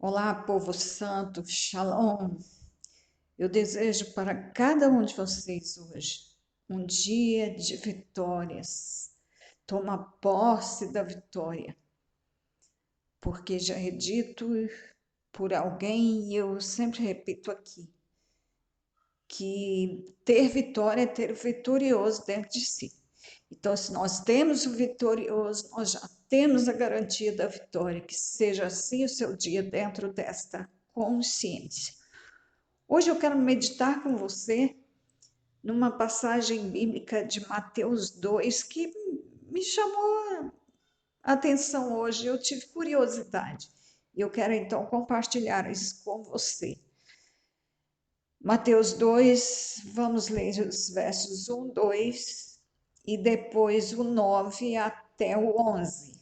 Olá, povo santo, shalom. Eu desejo para cada um de vocês hoje um dia de vitórias. Toma posse da vitória, porque já é dito por alguém e eu sempre repito aqui que ter vitória é ter o vitorioso dentro de si. Então, se nós temos o vitorioso, nós já temos a garantia da vitória. Que seja assim o seu dia dentro desta consciência. Hoje eu quero meditar com você numa passagem bíblica de Mateus 2 que me chamou a atenção hoje, eu tive curiosidade. E eu quero então compartilhar isso com você. Mateus 2, vamos ler os versos 1, 2 e depois o 9 até o 11.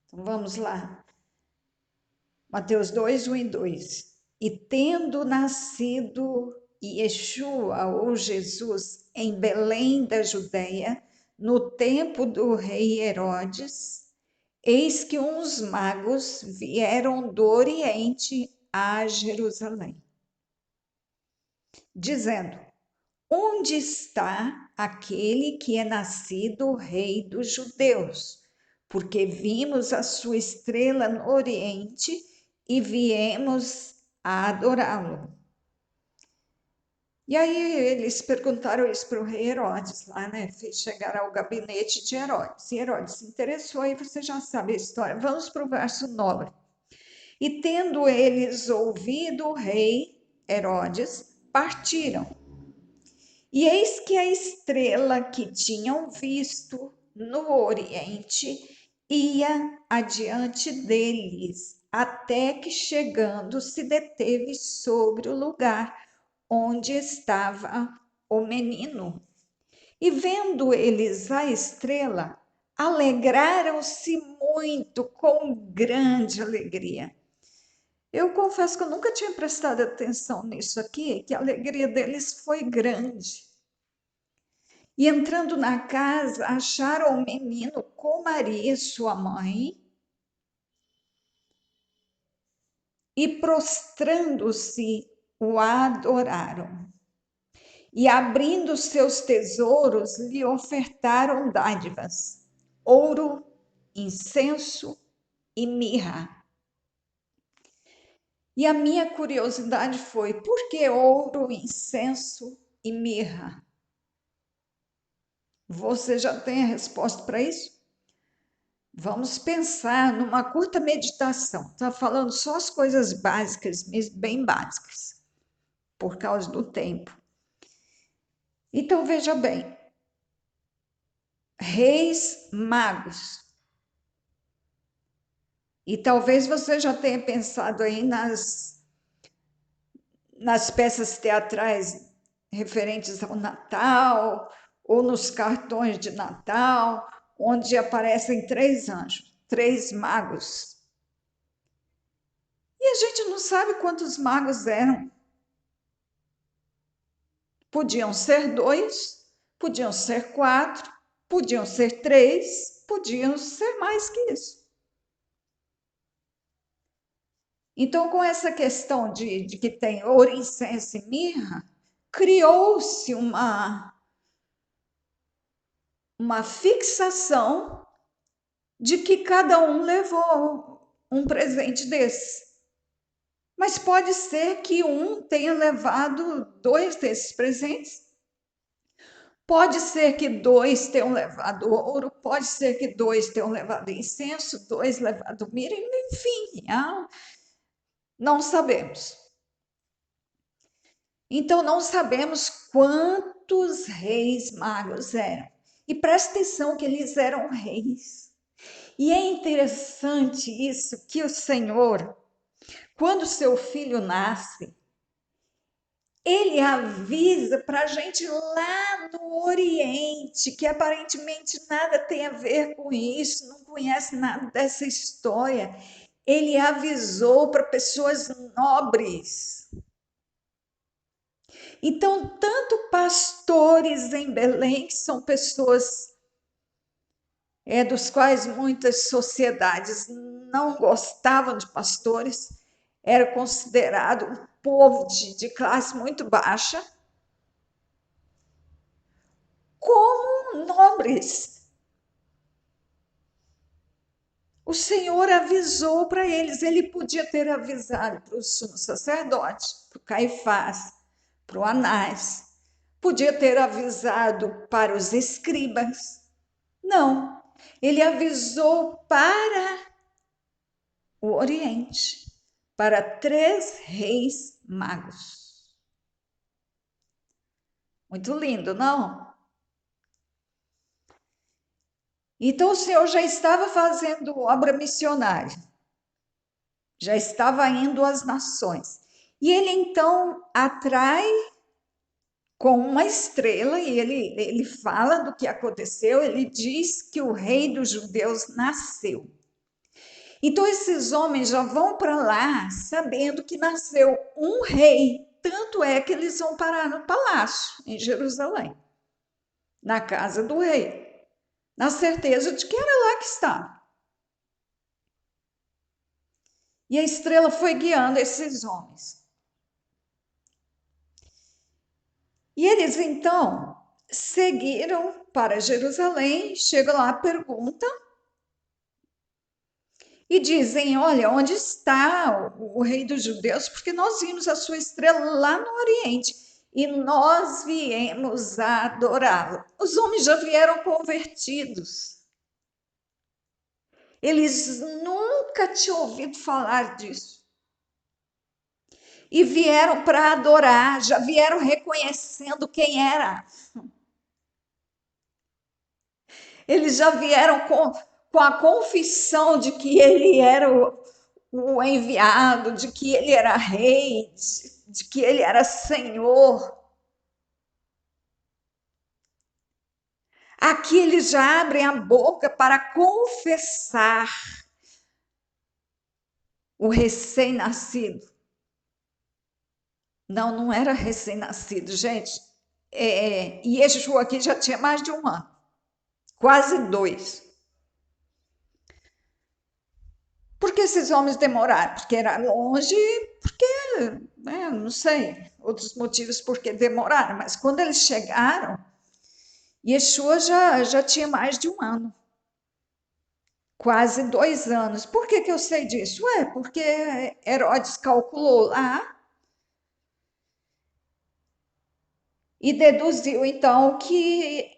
Então vamos lá. Mateus 2, 1 e 2. E tendo nascido Yeshua, ou Jesus, em Belém da Judeia, no tempo do rei Herodes, eis que uns magos vieram do Oriente a Jerusalém, dizendo: onde está aquele que é nascido rei dos judeus? Porque vimos a sua estrela no Oriente e viemos a adorá-lo. E aí eles perguntaram isso para o rei Herodes, lá, né? Fez chegar ao gabinete de Herodes. E Herodes se interessou, e você já sabe a história. Vamos para o verso 9. E tendo eles ouvido o rei Herodes, partiram. E eis que a estrela que tinham visto no Oriente ia adiante deles, até que chegando se deteve sobre o lugar onde estava o menino. E vendo eles a estrela, alegraram-se muito, com grande alegria. Eu confesso que eu nunca tinha prestado atenção nisso aqui, que a alegria deles foi grande. E entrando na casa, acharam o menino com Maria, sua mãe, e prostrando-se, o adoraram. E abrindo seus tesouros, lhe ofertaram dádivas, ouro, incenso e mirra. E a minha curiosidade foi: por que ouro, incenso e mirra? Você já tem a resposta para isso? Vamos pensar numa curta meditação. Está falando só as coisas básicas, bem básicas, por causa do tempo. Então, veja bem: reis magos. E talvez você já tenha pensado aí nas peças teatrais referentes ao Natal, ou nos cartões de Natal, onde aparecem três anjos, três magos. E a gente não sabe quantos magos eram. Podiam ser dois, podiam ser quatro, podiam ser três, podiam ser mais que isso. Então, com essa questão de que tem ouro, incenso e mirra, criou-se uma fixação de que cada um levou um presente desse. Mas pode ser que um tenha levado dois desses presentes. Pode ser que dois tenham levado ouro, pode ser que dois tenham levado incenso, dois levado mirra, enfim, não sabemos. Então, não sabemos quantos reis magos eram. E presta atenção que eles eram reis. E é interessante isso, que o Senhor, quando seu filho nasce, ele avisa para a gente lá no Oriente, que aparentemente nada tem a ver com isso, não conhece nada dessa história. Ele avisou para pessoas nobres. Então, tanto pastores em Belém, que são pessoas dos quais muitas sociedades não gostavam de pastores, era considerado um povo de classe muito baixa, como nobres. O Senhor avisou para eles, ele podia ter avisado para o sumo sacerdote, para o Caifás, para o Anás, podia ter avisado para os escribas. Não, ele avisou para o Oriente, para 3 reis magos. Muito lindo, não? Então o Senhor já estava fazendo obra missionária, já estava indo às nações. E ele então atrai com uma estrela, e ele fala do que aconteceu, ele diz que o rei dos judeus nasceu. Então esses homens já vão para lá sabendo que nasceu um rei, tanto é que eles vão parar no palácio, em Jerusalém, na casa do rei, na certeza de que era lá que está. E a estrela foi guiando esses homens. E eles então seguiram para Jerusalém, chegam lá, perguntam e dizem: olha, onde está o rei dos judeus? Porque nós vimos a sua estrela lá no Oriente e nós viemos a adorá-lo. Os homens já vieram convertidos. Eles nunca tinham ouvido falar disso. E vieram para adorar, já vieram reconhecendo quem era. Eles já vieram com a confissão de que ele era o enviado, de que ele era rei, de que ele era senhor. Aqui eles já abrem a boca para confessar o recém-nascido. Não, não era recém-nascido, gente. Yeshua aqui já tinha mais de 1 ano, quase 2. Por que esses homens demoraram? Porque era longe, porque, não sei, outros motivos por que demoraram, mas quando eles chegaram, Yeshua já tinha mais de 1 ano, quase 2 anos. Por que eu sei disso? Porque Herodes calculou lá e deduziu então que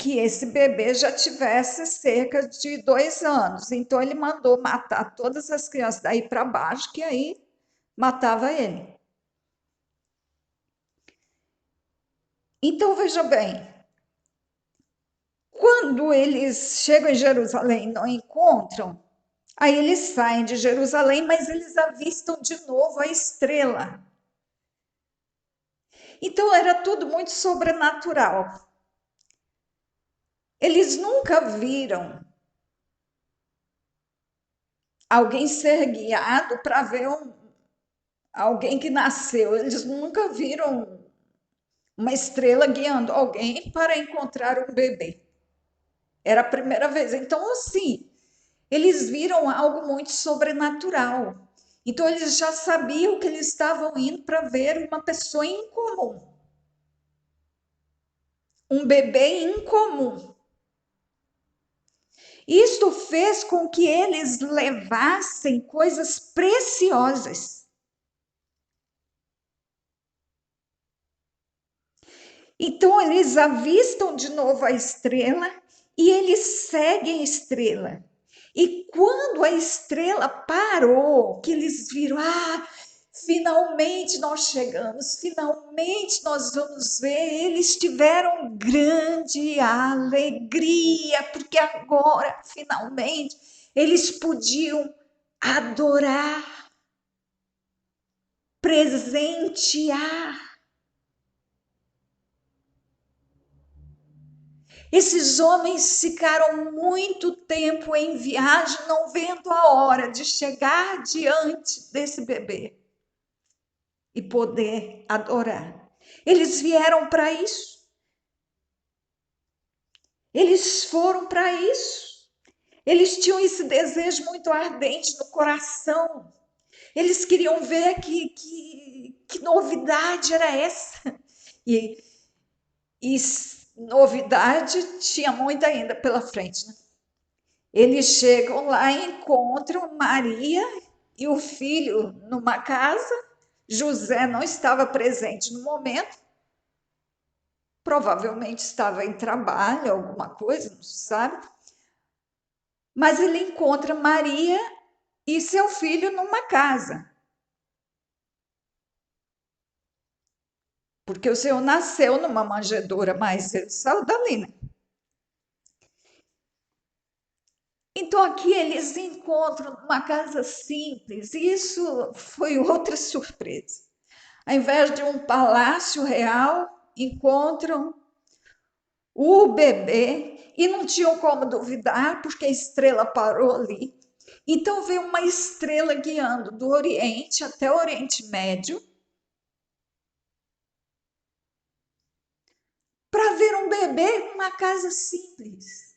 esse bebê já tivesse cerca de 2 anos. Então ele mandou matar todas as crianças daí para baixo, que aí matava ele. Então veja bem, quando eles chegam em Jerusalém e não encontram, aí eles saem de Jerusalém, mas eles avistam de novo a estrela. Então era tudo muito sobrenatural. Eles nunca viram alguém ser guiado para ver alguém que nasceu. Eles nunca viram uma estrela guiando alguém para encontrar um bebê. Era a primeira vez. Então, assim, eles viram algo muito sobrenatural. Então, eles já sabiam que eles estavam indo para ver uma pessoa incomum. Um bebê incomum. Isto fez com que eles levassem coisas preciosas. Então, eles avistam de novo a estrela e eles seguem a estrela. E quando a estrela parou, que eles viram, finalmente nós chegamos, finalmente nós vamos ver, eles tiveram grande alegria, porque agora, finalmente, eles podiam adorar, presentear. Esses homens ficaram muito tempo em viagem, não vendo a hora de chegar diante desse bebê e poder adorar. Eles vieram para isso. Eles foram para isso. Eles tinham esse desejo muito ardente no coração. Eles queriam ver que novidade era essa. E, e novidade tinha muita ainda pela frente. Né? Eles chegam lá e encontram Maria e o filho numa casa. José não estava presente no momento, provavelmente estava em trabalho, alguma coisa, não se sabe. Mas ele encontra Maria e seu filho numa casa. Porque o Senhor nasceu numa manjedoura, mas ele saiu dali, né? Então aqui eles encontram uma casa simples, e isso foi outra surpresa. Ao invés de um palácio real, encontram o bebê e não tinham como duvidar, porque a estrela parou ali. Então veio uma estrela guiando do Oriente até o Oriente Médio para ver um bebê numa casa simples.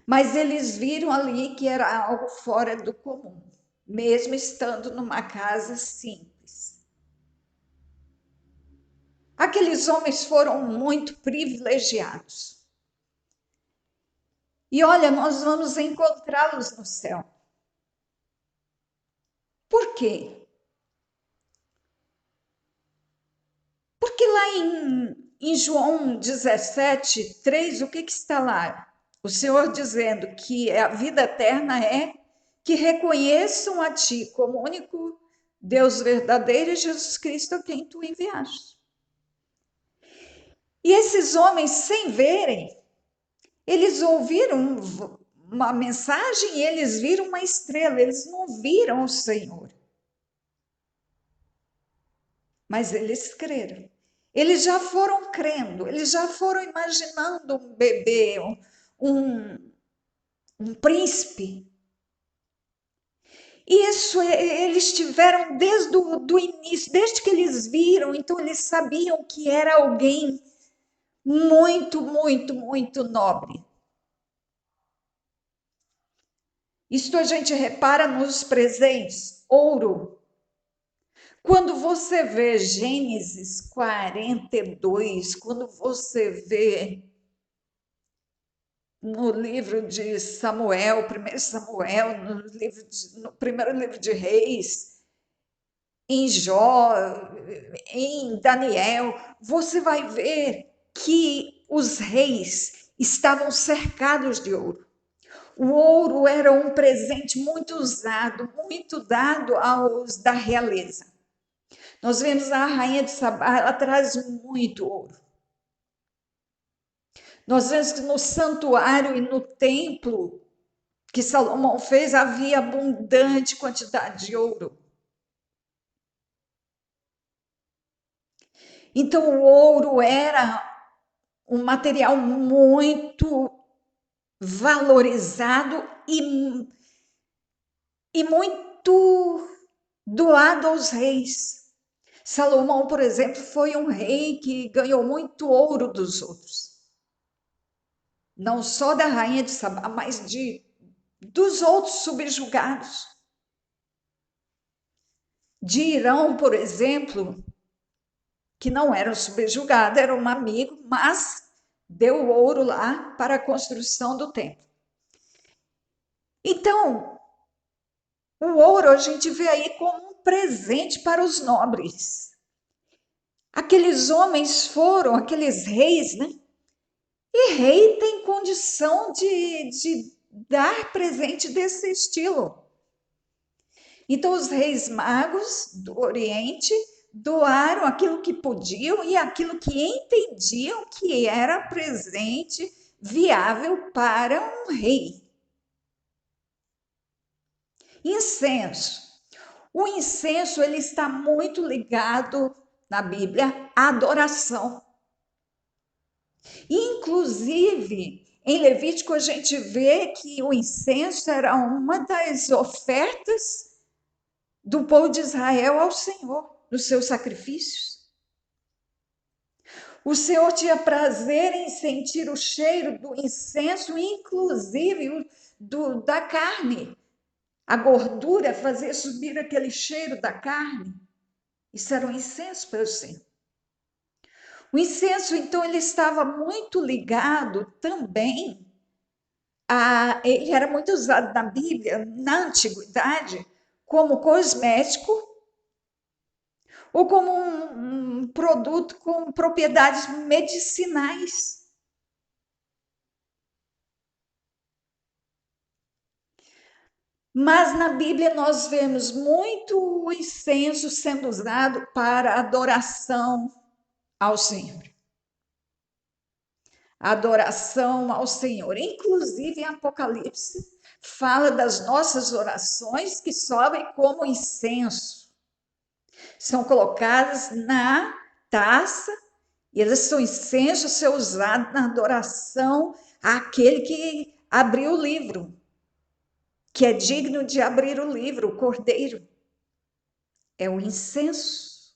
Mas eles viram ali que era algo fora do comum, mesmo estando numa casa simples. Aqueles homens foram muito privilegiados. E olha, nós vamos encontrá-los no céu. Por quê? Porque lá em João 17, 3, o que está lá? O Senhor dizendo que a vida eterna é que reconheçam a Ti como único Deus verdadeiro e Jesus Cristo a quem Tu enviaste. E esses homens, sem verem, eles ouviram uma mensagem e eles viram uma estrela, eles não viram o Senhor. Mas eles creram. Eles já foram crendo, eles já foram imaginando um bebê, um, um príncipe. E isso eles tiveram desde o início, desde que eles viram, então eles sabiam que era alguém muito, muito, muito nobre. Isto a gente repara nos presentes, ouro. Quando você vê Gênesis 42, quando você vê no livro de Samuel, 1 Samuel, no primeiro livro de Reis, em Jó, em Daniel, você vai ver que os reis estavam cercados de ouro. O ouro era um presente muito usado, muito dado aos da realeza. Nós vemos a rainha de Sabá, ela traz muito ouro. Nós vemos que no santuário e no templo que Salomão fez havia abundante quantidade de ouro. Então, o ouro era um material muito valorizado e muito doado aos reis. Salomão, por exemplo, foi um rei que ganhou muito ouro dos outros. Não só da rainha de Sabá, mas dos outros subjugados. De Irão, por exemplo, que não era um subjugado, era um amigo, mas deu ouro lá para a construção do templo. Então, o ouro a gente vê aí como um presente para os nobres. Aqueles homens foram, aqueles reis, né? E rei tem condição de dar presente desse estilo. Então, os reis magos do Oriente doaram aquilo que podiam e aquilo que entendiam que era presente viável para um rei. Incenso. O incenso ele está muito ligado na Bíblia à adoração. Inclusive, em Levítico a gente vê que o incenso era uma das ofertas do povo de Israel ao Senhor, nos seus sacrifícios. O Senhor tinha prazer em sentir o cheiro do incenso, inclusive da carne. A gordura fazia subir aquele cheiro da carne. Isso era um incenso para o Senhor. O incenso, então, ele estava muito ligado também ele era muito usado na Bíblia, na antiguidade, como cosmético ou como um produto com propriedades medicinais. Mas na Bíblia nós vemos muito incenso sendo usado para adoração ao Senhor. Adoração ao Senhor. Inclusive em Apocalipse fala das nossas orações que sobem como incenso. São colocadas na taça e elas são incenso a ser usado na adoração àquele que abriu o livro, que é digno de abrir o livro, o Cordeiro. É o incenso.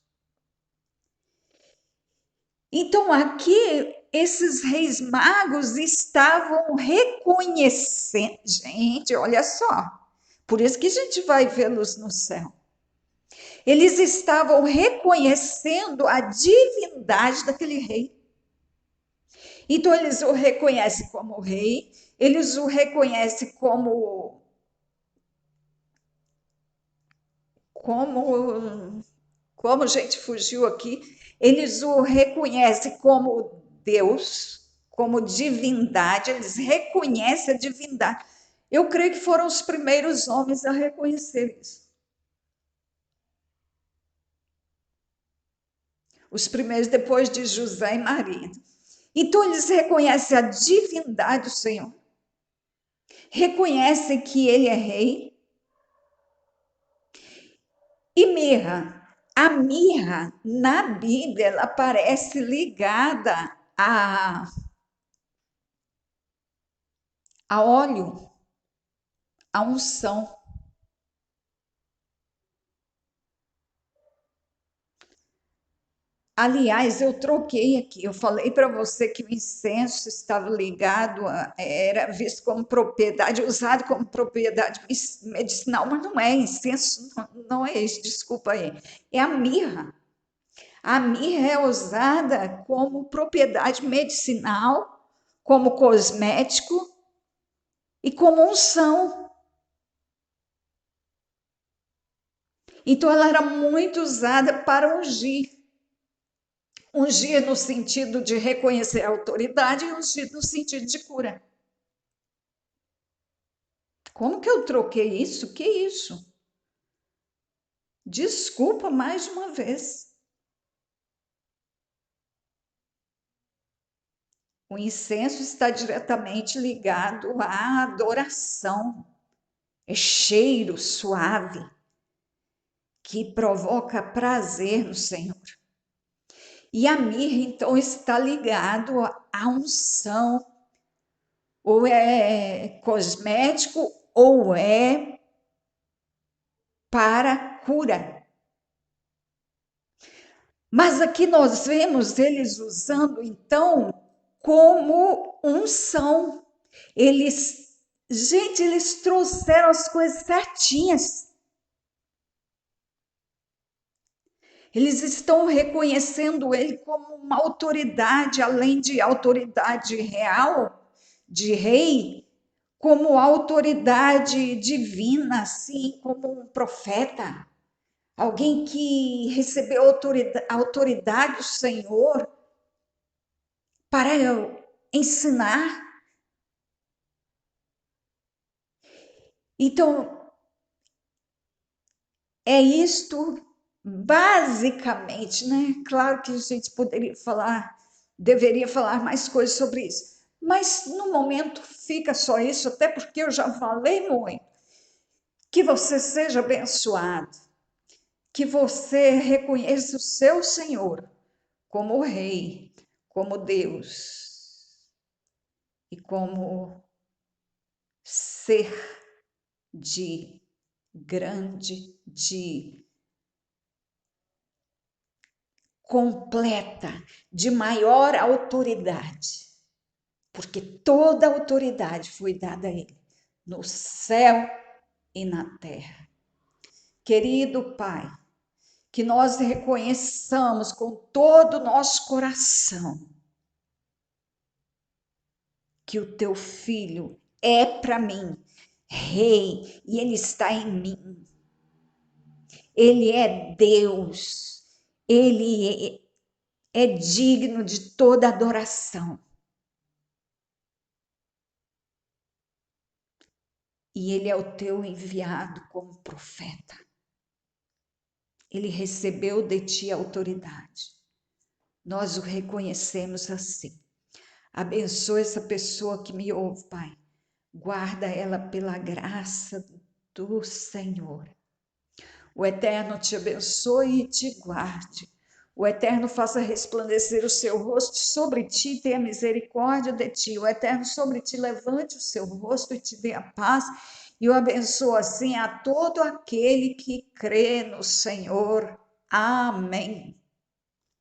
Então, aqui, esses reis magos estavam reconhecendo. Gente, olha só. Por isso que a gente vai vê-los no céu. Eles estavam reconhecendo a divindade daquele rei. Então, eles o reconhecem como rei, eles o reconhecem como a gente fugiu aqui, eles o reconhecem como Deus, como divindade, eles reconhecem a divindade. Eu creio que foram os primeiros homens a reconhecer isso. Os primeiros depois de José e Maria. Então eles reconhecem a divindade do Senhor, reconhecem que ele é rei. E mirra. A mirra, na Bíblia, ela aparece ligada a óleo, a unção. Aliás, eu troquei aqui, eu falei para você que o incenso estava ligado, era visto como propriedade, usado como propriedade medicinal, mas não é, incenso não é isso, desculpa aí, é a mirra. A mirra é usada como propriedade medicinal, como cosmético e como unção. Então, ela era muito usada para ungir. Ungir no sentido de reconhecer a autoridade e ungir no sentido de cura. Como que eu troquei isso? Que isso? Desculpa mais uma vez. O incenso está diretamente ligado à adoração. É cheiro suave que provoca prazer no Senhor. E a mirra, então, está ligado à unção, ou é cosmético, ou é para cura. Mas aqui nós vemos eles usando, então, como unção. Gente, eles trouxeram as coisas certinhas. Eles estão reconhecendo ele como uma autoridade, além de autoridade real, de rei, como autoridade divina, assim, como um profeta, alguém que recebeu autoridade do Senhor para ensinar. Então, é isto basicamente, né? Claro que a gente poderia falar, deveria falar mais coisas sobre isso, mas no momento fica só isso, até porque eu já falei muito. Que você seja abençoado, que você reconheça o seu Senhor como Rei, como Deus e como ser de grande, de completa, de maior autoridade, porque toda autoridade foi dada a Ele, no céu e na terra. Querido Pai, que nós reconheçamos com todo o nosso coração que o Teu Filho é para mim Rei e Ele está em mim. Ele é Deus, Ele é digno de toda adoração. E Ele é o Teu enviado como profeta. Ele recebeu de Ti autoridade. Nós o reconhecemos assim. Abençoa essa pessoa que me ouve, Pai. Guarda ela pela graça do Senhor. O Eterno te abençoe e te guarde. O Eterno faça resplandecer o seu rosto sobre ti e tenha misericórdia de ti. O Eterno sobre ti levante o seu rosto e te dê a paz. E eu abençoo assim a todo aquele que crê no Senhor. Amém.